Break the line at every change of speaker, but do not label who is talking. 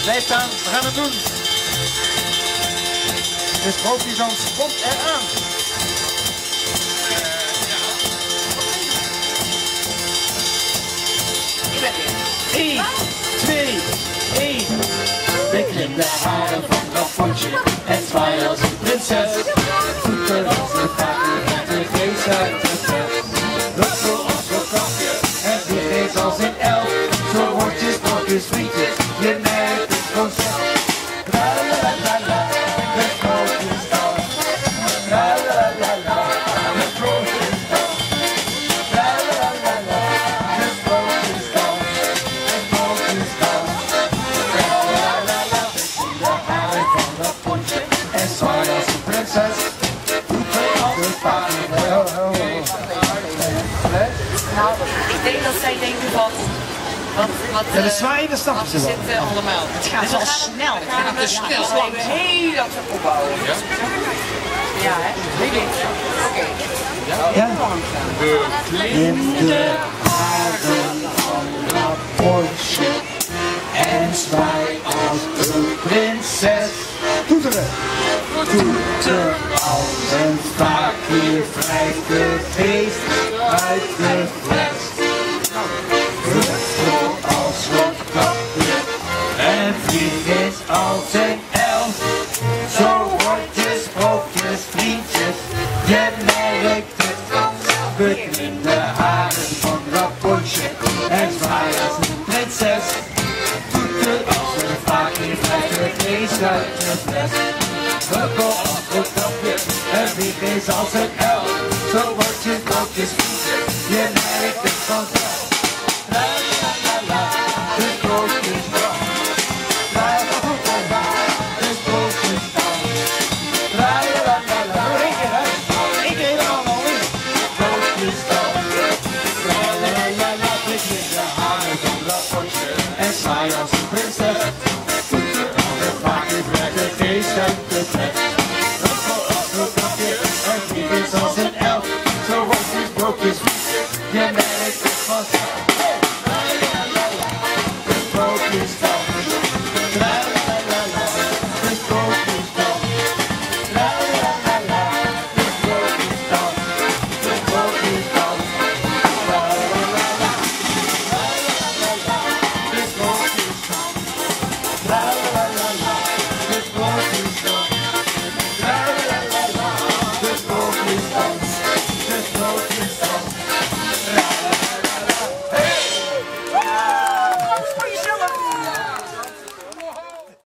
Blijf staan, we gaan het doen. De sprookjesdans komt eraan. Ik ben weer. 1, 2, 1. Beklim de haren van dat potje en zwaai als een prinses. Voeten als een vaker en de geest uit de fles. Ruffel als een kapje en die geest als een elf. Zo wordt je sprookjes frietjes, je merkt het vanzelf. La la la la la, de sprookjesdans. La la la la, de sprookjesdans. La la la la, de sprookjesdans. De sprookjesdans. La la la la, beklim de haren van dat potje en zwaai als een prinses. Voeten als een vader.
Nou, ik denk dat zij denken van...
Ja, de zwaaien, dat snappen ze wel.
Zitten allemaal. Het gaat wel snel. Ik vind het te snel. We hebben heel dat we opbouwen. Ja? Ja, hè? Heel oké.
Ja. In de haren van dat potje en zwaai als een prinses. Toeteren! Toeter als een vaakje wrijft de geest uit de fles. Ruffel als een kapje en vlieg is als een elf. Zo wordt je sprookjes vriendjes, je merkt het vanzelf. Beklim de haren van dat potje en zwaai als een prinses. Toeter als een vaakje wrijft de geest uit de fles. Ruffel als een kapje en vlieg is als een elf. Zo wordt je sprookjes vriendjes, je merkt het vanzelf. La la la la, de sprookjesdans. La la la la, de sprookjesdans. La la la la, nog één keer hè? Eén keer helemaal nog eens. Sprookjesdans. La la la la, beklim de haren van dat potje en zwaai als een prinses. Voeten als een vaakje wrijft de geest uit de fles. Ruffel als een kapje en vlieg is als een elf. Zo wordt je sprookjes vriendjes, je merkt het vanzelf. La